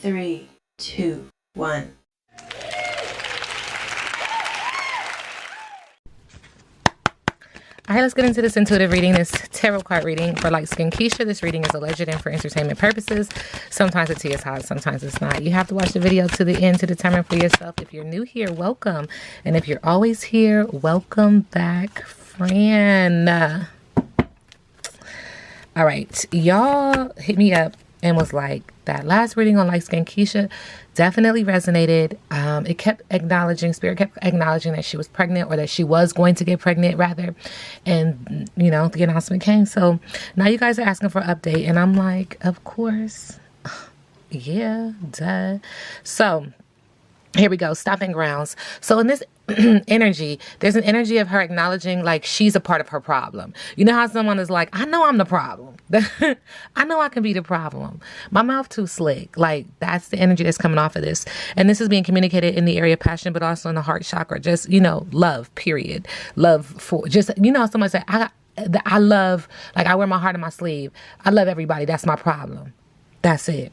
3, 2, 1. All right, let's get into this intuitive reading, this tarot card reading for Lightskinkeisha. This reading is alleged and for entertainment purposes. Sometimes the tea is hot, sometimes it's not. You have to watch the video to the end to determine for yourself. If you're new here, welcome. And if you're always here, welcome back, friend. All right, y'all hit me up and was like, that last reading on Lightskinkeisha definitely resonated. It kept acknowledging, Spirit kept acknowledging that she was pregnant, or that she was going to get pregnant rather. And, you know, the announcement came. So now you guys are asking for an update. And I'm like, of course. Yeah, duh. So here we go. Stopping grounds. So in this energy, there's an energy of her acknowledging like she's a part of her problem. You know how someone is like, I know I'm the problem. I know I can be the problem. My mouth too slick. Like, that's the energy that's coming off of this. And this is being communicated in the area of passion, but also in the heart chakra. Just, you know, love, period. Love for just, you know, someone say, I love, like, I wear my heart on my sleeve. I love everybody. That's my problem. That's it.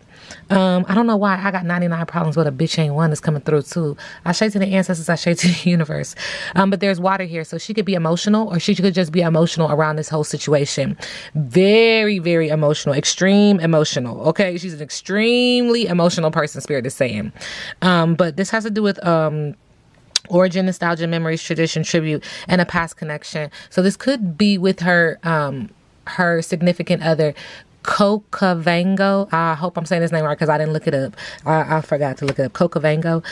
I don't know why I got 99 problems, but a bitch ain't one is coming through too. I say to the ancestors, I say to the universe. But there's water here. So she could be emotional, or she could just be emotional around this whole situation. Very, very emotional, extreme emotional. Okay. She's an extremely emotional person, Spirit is saying. But this has to do with, origin, nostalgia, memories, tradition, tribute, and a past connection. So this could be with her, her significant other, Cocavango. I hope I'm saying his name right because I didn't look it up. I forgot to look it up. Cocavango.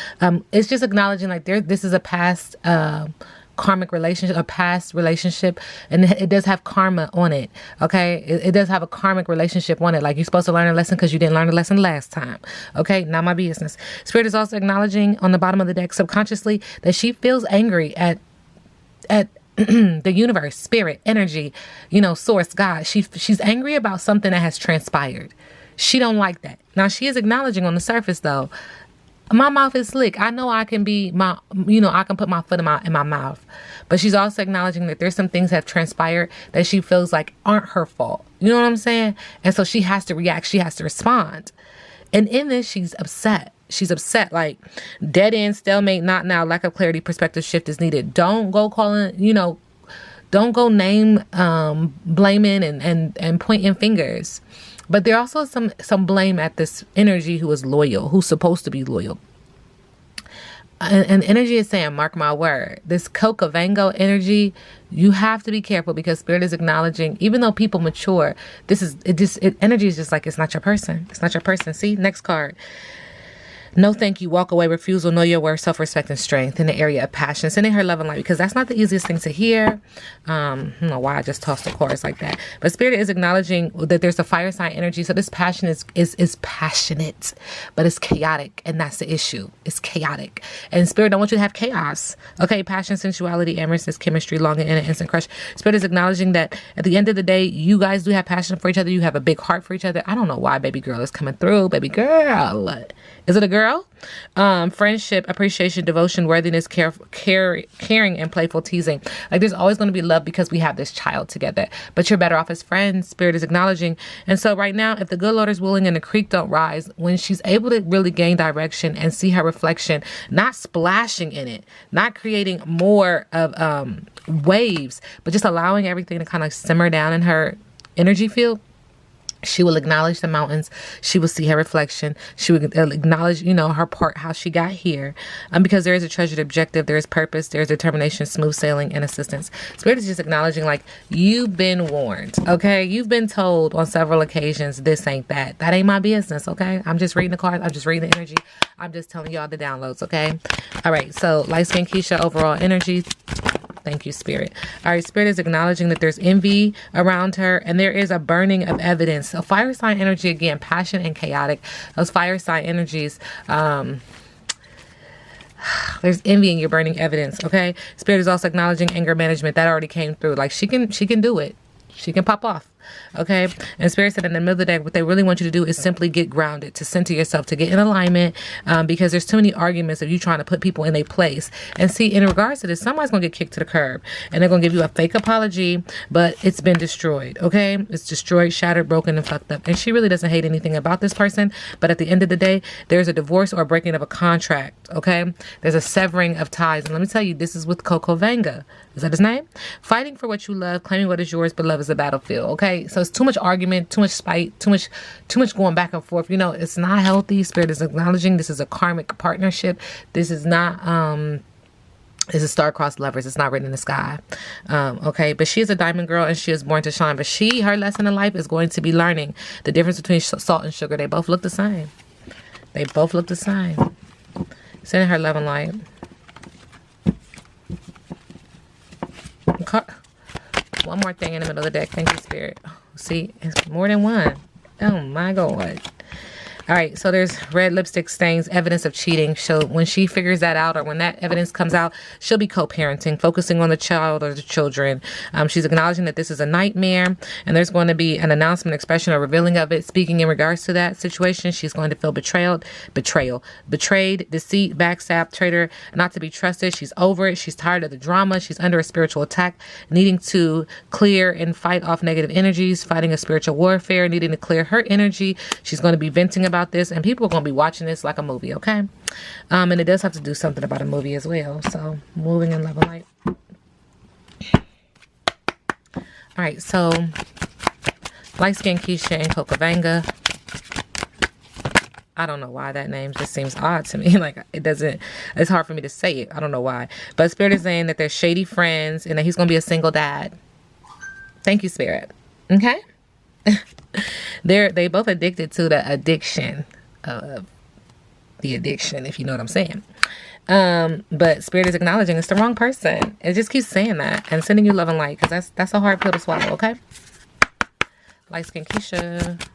It's just acknowledging like this is a past karmic relationship, a past relationship, and it does have karma on it. Okay, it does have a karmic relationship on it. Like, you're supposed to learn a lesson because you didn't learn a lesson last time. Okay, not my business. Spirit is also acknowledging on the bottom of the deck subconsciously that she feels angry at the universe, spirit, energy, you know, source, God. She's angry about something that has transpired. She don't like that. Now, she is acknowledging on the surface though, my mouth is slick. I know I can be I can put my foot in my mouth. But she's also acknowledging that there's some things that have transpired that she feels like aren't her fault. You know what I'm saying? And so she has to react. She has to respond. And in this, she's upset. She's upset, like dead end, stalemate, not now, lack of clarity, perspective shift is needed. Don't go calling, don't go name blaming and pointing fingers. But there also is some blame at this energy who is loyal, who's supposed to be loyal. And energy is saying, mark my word, this Cocavango energy, you have to be careful because Spirit is acknowledging, even though people mature, energy is just like, it's not your person. It's not your person. See, next card. No, thank you. Walk away. Refusal. Know your worth. Self-respect and strength in the area of passion. Sending her love and light because that's not the easiest thing to hear. I don't know why I just tossed the chorus like that. But Spirit is acknowledging that there's a fire sign energy. So this passion is passionate, but it's chaotic, and that's the issue. It's chaotic, and Spirit don't want you to have chaos. Okay, passion, sensuality, amorousness, chemistry, longing, and an instant crush. Spirit is acknowledging that at the end of the day, you guys do have passion for each other. You have a big heart for each other. I don't know why baby girl is coming through. Baby girl. Is it a girl? Friendship, appreciation, devotion, worthiness, caring, and playful teasing. Like, there's always going to be love because we have this child together. But you're better off as friends, Spirit is acknowledging. And so right now, if the good Lord is willing and the creek don't rise, when she's able to really gain direction and see her reflection, not splashing in it, not creating more of waves, but just allowing everything to kind of simmer down in her energy field, she will acknowledge the mountains. She will see her reflection. She will acknowledge, her part, how she got here. Because there is a treasured objective. There is purpose. There is determination, smooth sailing, and assistance. Spirit is just acknowledging, like, you've been warned, okay? You've been told on several occasions, this ain't that. That ain't my business, okay? I'm just reading the cards. I'm just reading the energy. I'm just telling y'all the downloads, okay? All right, so Lightskinkeisha, overall energy. Thank you, Spirit. All right, Spirit is acknowledging that there's envy around her and there is a burning of evidence. So fire sign energy, again, passion and chaotic. Those fire sign energies, there's envy and you're burning evidence, okay? Spirit is also acknowledging anger management. That already came through. Like, she can do it. She can pop off. Okay. And Spirit said in the middle of the day, what they really want you to do is simply get grounded, to center yourself, to get in alignment, because there's too many arguments of you trying to put people in their place. And see, in regards to this, somebody's going to get kicked to the curb, and they're going to give you a fake apology, but it's been destroyed. Okay. It's destroyed, shattered, broken, and fucked up. And she really doesn't hate anything about this person. But at the end of the day, there's a divorce or a breaking of a contract. Okay. There's a severing of ties. And let me tell you, this is with Coco Vanga. Is that his name? Fighting for what you love, claiming what is yours, but love is a battlefield. Okay. So it's too much argument, too much spite, too much going back and forth. You know, it's not healthy. Spirit is acknowledging this is a karmic partnership. This is not, it's a star-crossed lovers. It's not written in the sky. Okay. But she is a diamond girl and she is born to shine. But her lesson in life is going to be learning the difference between salt and sugar. They both look the same. They both look the same. Sending her love and light. One more thing in the middle of the deck. Thank you, Spirit. See, it's more than one. Oh my God. All right, so there's red lipstick stains, evidence of cheating. So when she figures that out, or when that evidence comes out, she'll be co-parenting, focusing on the child or the children. She's acknowledging that this is a nightmare, and there's going to be an announcement, expression, or revealing of it. Speaking in regards to that situation, she's going to feel betrayed, deceit, backstab, traitor, not to be trusted. She's over it. She's tired of the drama. She's under a spiritual attack, needing to clear and fight off negative energies, fighting a spiritual warfare, needing to clear her energy. She's going to be venting about this, and people are going to be watching this like a movie. Okay. And it does have to do something about a movie as well. So moving in love and light. All right, so Lightskinkeisha and Coco Vanga. I don't know why that name just seems odd to me. Like, it's hard for me to say it. I don't know why, but Spirit is saying that they're shady friends and that he's going to be a single dad. Thank you, Spirit. Okay. They both addicted to the addiction of the addiction, if you know what I'm saying. But Spirit is acknowledging it's the wrong person. It just keeps saying that and sending you love and light, because that's a hard pill to swallow. Okay. Lightskinkeisha.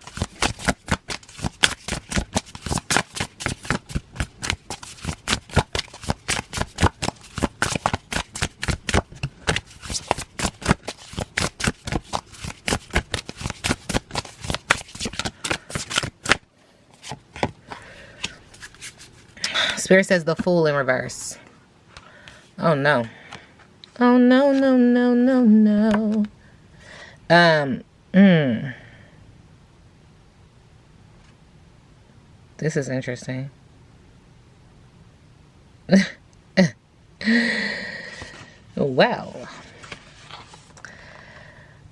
Spirit says the Fool in reverse. Oh no. Oh no, no, no, no, no. This is interesting. Well.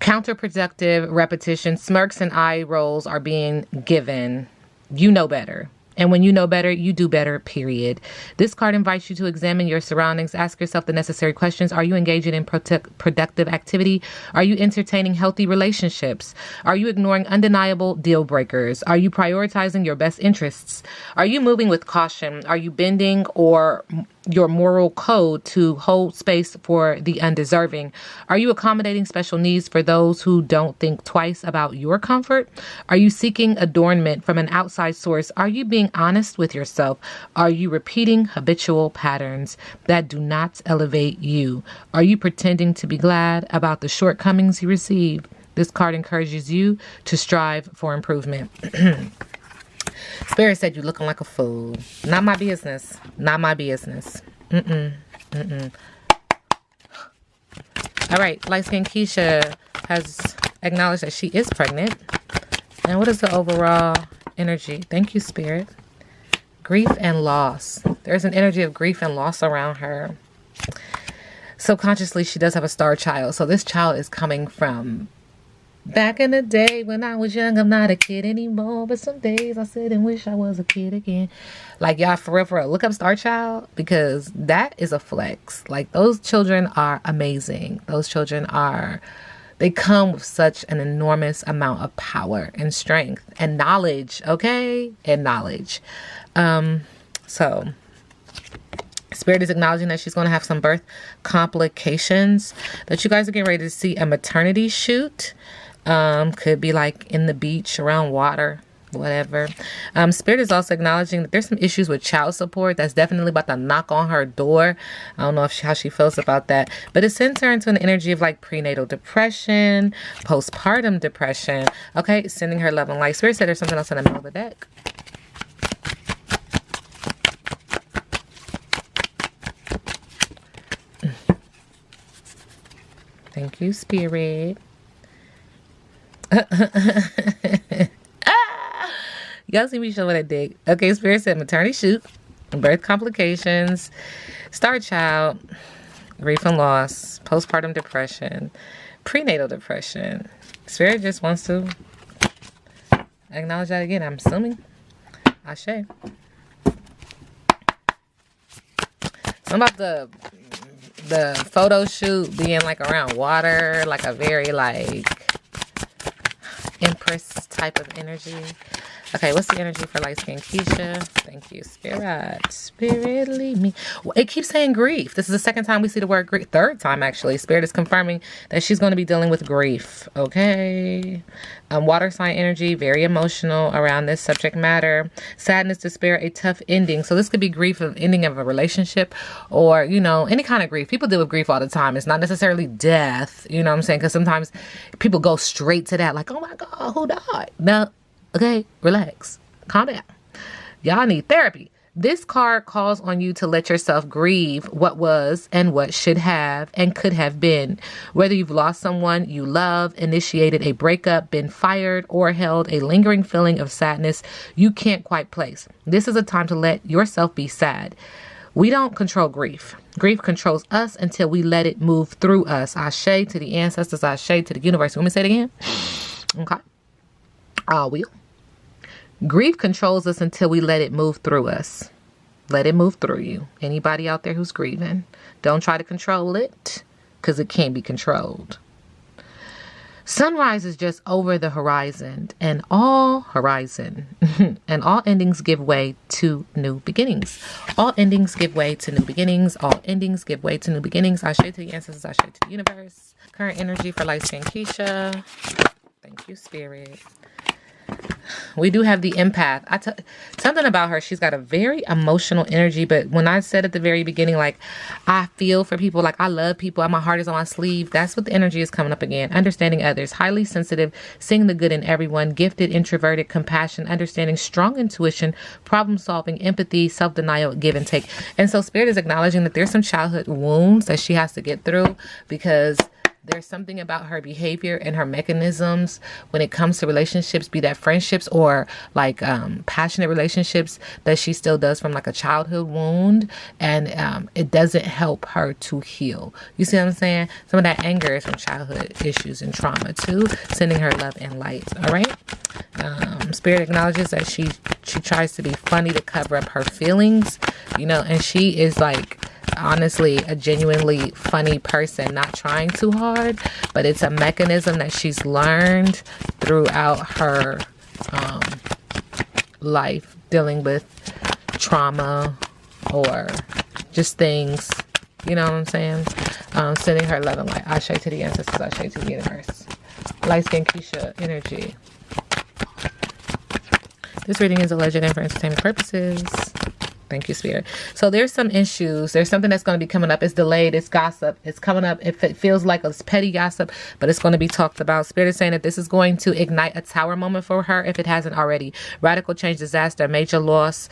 Counterproductive repetition, smirks and eye rolls are being given. You know better. And when you know better, you do better, period. This card invites you to examine your surroundings. Ask yourself the necessary questions. Are you engaging in productive activity? Are you entertaining healthy relationships? Are you ignoring undeniable deal breakers? Are you prioritizing your best interests? Are you moving with caution? Are you bending or your moral code to hold space for the undeserving? Are you accommodating special needs for those who don't think twice about your comfort? Are you seeking adornment from an outside source? Are you being honest with yourself? Are you repeating habitual patterns that do not elevate you? Are you pretending to be glad about the shortcomings you receive? This card encourages you to strive for improvement. Spirit said you're looking like a fool. Not my business. Not my business. All right. Lightskinkeisha has acknowledged that she is pregnant. And what is the overall energy? Thank you, Spirit. Grief and loss. There's an energy of grief and loss around her. Subconsciously, she does have a star child. So this child is coming from back in the day when I was young. I'm not a kid anymore, but some days I sit and wish I was a kid again. Like, y'all, for real, look up Star Child, because that is a flex. Like, those children are amazing. Those children they come with such an enormous amount of power and strength and knowledge, okay? And knowledge. So Spirit is acknowledging that she's going to have some birth complications, that you guys are getting ready to see a maternity shoot. Could be like in the beach around water. whatever. Spirit is also acknowledging that there's some issues with child support that's definitely about to knock on her door. I don't know how she feels about that, but it sends her into an energy of like prenatal depression, postpartum depression. Okay, sending her love and light. Spirit said there's something else in the middle of the deck. Thank you, Spirit. Y'all see me showing that dick. Okay, Spirit said maternity shoot, birth complications, star child, grief and loss, postpartum depression, prenatal depression. Spirit just wants to acknowledge that again, I'm assuming. Ashe. Something about the photo shoot being like around water, like a very like Empress type of energy. Okay, what's the energy for Lightskinkeisha? Thank you, Spirit. Spirit, lead me. Well, it keeps saying grief. This is the second time we see the word grief. Third time, actually. Spirit is confirming that she's going to be dealing with grief. Okay. Water sign energy, very emotional around this subject matter. Sadness, despair, a tough ending. So this could be grief of ending of a relationship or, you know, any kind of grief. People deal with grief all the time. It's not necessarily death. You know what I'm saying? Because sometimes people go straight to that. Like, oh my God, who died? No. Okay, relax. Calm down. Y'all need therapy. This card calls on you to let yourself grieve what was and what should have and could have been. Whether you've lost someone you love, initiated a breakup, been fired, or held a lingering feeling of sadness you can't quite place. This is a time to let yourself be sad. We don't control grief. Grief controls us until we let it move through us. Ashe to the ancestors, ashe to the universe. Want me to say it again? Okay. I will. Grief controls us until we let it move through us. Let it move through you. Anybody out there who's grieving, don't try to control it because it can't be controlled. Sunrise is just over the horizon and all and all endings give way to new beginnings. All endings give way to new beginnings. All endings give way to new beginnings. Ashe to the ancestors, ashe to the universe. Current energy for Lightskinkeisha. Thank you, Spirit. We do have the empath. Something about her, she's got a very emotional energy, but when I said at the very beginning, like, I feel for people, like I love people, my heart is on my sleeve, that's what the energy is coming up again. Understanding others, highly sensitive, seeing the good in everyone, gifted, introverted, compassion, understanding, strong intuition, problem solving, empathy, self-denial, give and take. And so Spirit is acknowledging that there's some childhood wounds that she has to get through because there's something about her behavior and her mechanisms when it comes to relationships, be that friendships or like passionate relationships, that she still does from like a childhood wound. And it doesn't help her to heal. You see what I'm saying? Some of that anger is from childhood issues and trauma too. Sending her love and light. All right. Spirit acknowledges that she tries to be funny to cover up her feelings, you know, and she is like, honestly, a genuinely funny person, not trying too hard, but it's a mechanism that she's learned throughout her life, dealing with trauma or just things, you know what I'm saying? Sending her love and light. Ashe to the ancestors, ashe to the universe. Lightskinkeisha energy. This reading is alleged and for entertainment purposes. Thank you, Spirit. So there's some issues. There's something that's going to be coming up. It's delayed. It's gossip. It's coming up. If it feels like it's petty gossip, but it's going to be talked about. Spirit is saying that this is going to ignite a tower moment for her if it hasn't already. Radical change, disaster, major loss,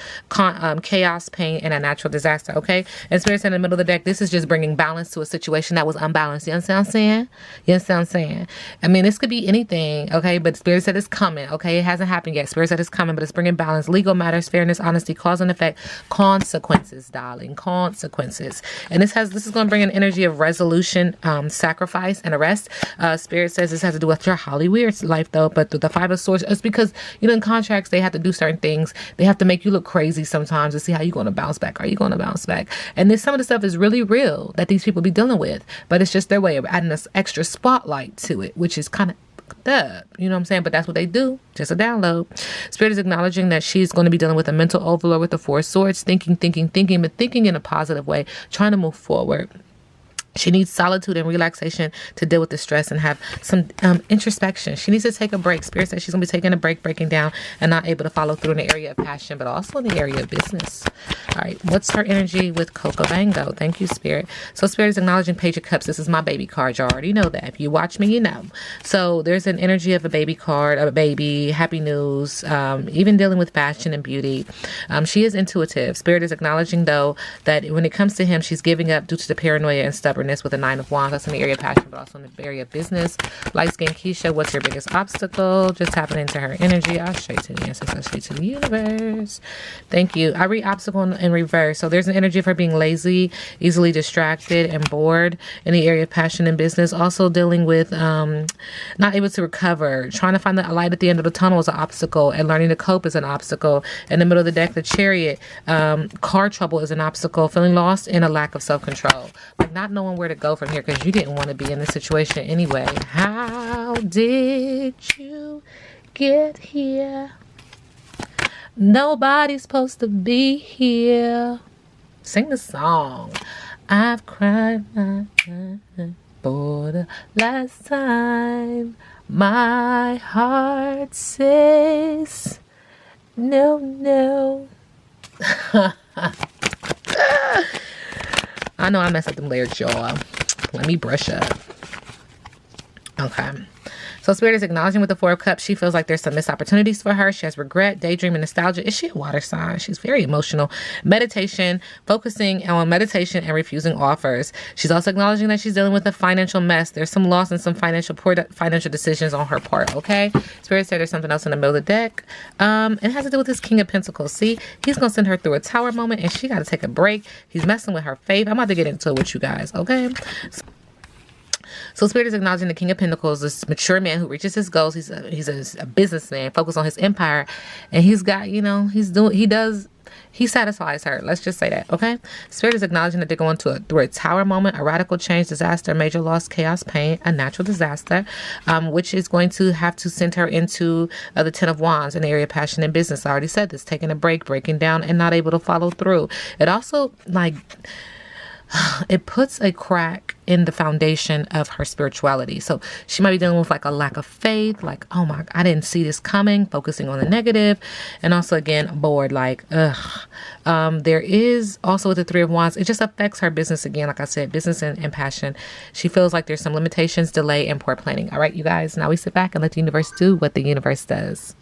chaos, pain, and a natural disaster. Okay? And Spirit's in the middle of the deck. This is just bringing balance to a situation that was unbalanced. You understand what I'm saying? You understand what I'm saying? I mean, this could be anything. Okay? But Spirit said it's coming. Okay? It hasn't happened yet. Spirit said it's coming, but it's bringing balance. Legal matters, fairness, honesty, cause and effect. Consequences, darling, consequences. And this is going to bring an energy of resolution, sacrifice, and arrest. Spirit says this has to do with your Hollywood life, though. But the Five of Swords, it's because, you know, in contracts, they have to do certain things. They have to make you look crazy sometimes to see how you're going to bounce back. Are you going to bounce back? And some of the stuff is really real that these people be dealing with, but it's just their way of adding this extra spotlight to it, which is kind of up, you know what I'm saying? But that's what they do. Just a download. Spirit is acknowledging that she's going to be dealing with a mental overload with the Four of Swords, thinking, but thinking in a positive way, trying to move forward. She needs solitude and relaxation to deal with the stress and have some introspection. She needs to take a break. Spirit says she's going to be taking a break, breaking down, and not able to follow through in the area of passion, but also in the area of business. All right. What's her energy with Coco Bango? Thank you, Spirit. So Spirit is acknowledging Page of Cups. This is my baby card. You already know that. If you watch me, you know. So there's an energy of a baby card, of a baby, happy news, even dealing with fashion and beauty. She is intuitive. Spirit is acknowledging, though, that when it comes to him, she's giving up due to the paranoia and stubbornness with a 9 of Wands. That's in the area of passion, but also in the area of business. Lightskinkeisha, what's your biggest obstacle? Just tapping into her energy. I'll straight to the answers. I'll straight to the universe. Thank you. I read obstacle in reverse. So there's an energy of her being lazy, easily distracted, and bored in the area of passion and business. Also dealing with not able to recover. Trying to find the light at the end of the tunnel is an obstacle, and learning to cope is an obstacle. In the middle of the deck, the Chariot, car trouble is an obstacle. Feeling lost and a lack of self-control. Like not knowing where to go from here because you didn't want to be in this situation anyway. How did you get here? Nobody's supposed to be here. Sing the song. I've cried my for the last time. My heart says no, no. I know I messed up them lyrics, y'all. Let me brush up. Okay. So Spirit is acknowledging with the 4 of Cups. She feels like there's some missed opportunities for her. She has regret, daydream, and nostalgia. Is she a water sign? She's very emotional. Meditation, focusing on meditation and refusing offers. She's also acknowledging that she's dealing with a financial mess. There's some loss and some poor financial decisions on her part, okay? Spirit said there's something else in the middle of the deck. It has to do with this King of Pentacles. See, he's going to send her through a tower moment, and she got to take a break. He's messing with her faith. I'm about to get into it with you guys, okay? So Spirit is acknowledging the King of Pentacles, this mature man who reaches his goals. He's a businessman, focused on his empire, and he's got, he satisfies her. Let's just say that, okay? Spirit is acknowledging that they're going through a tower moment, a radical change, disaster, major loss, chaos, pain, a natural disaster, which is going to have to send her into the 10 of Wands in the area of passion and business. I already said this, taking a break, breaking down, and not able to follow through. It also, it puts a crack in the foundation of her spirituality. So she might be dealing with like a lack of faith, like, oh my, I didn't see this coming, focusing on the negative, and also again, bored, like, there is also with the 3 of Wands, it just affects her business again, like I said, business and passion. She feels like there's some limitations, delay, and poor planning. All right, you guys, now we sit back and let the universe do what the universe does.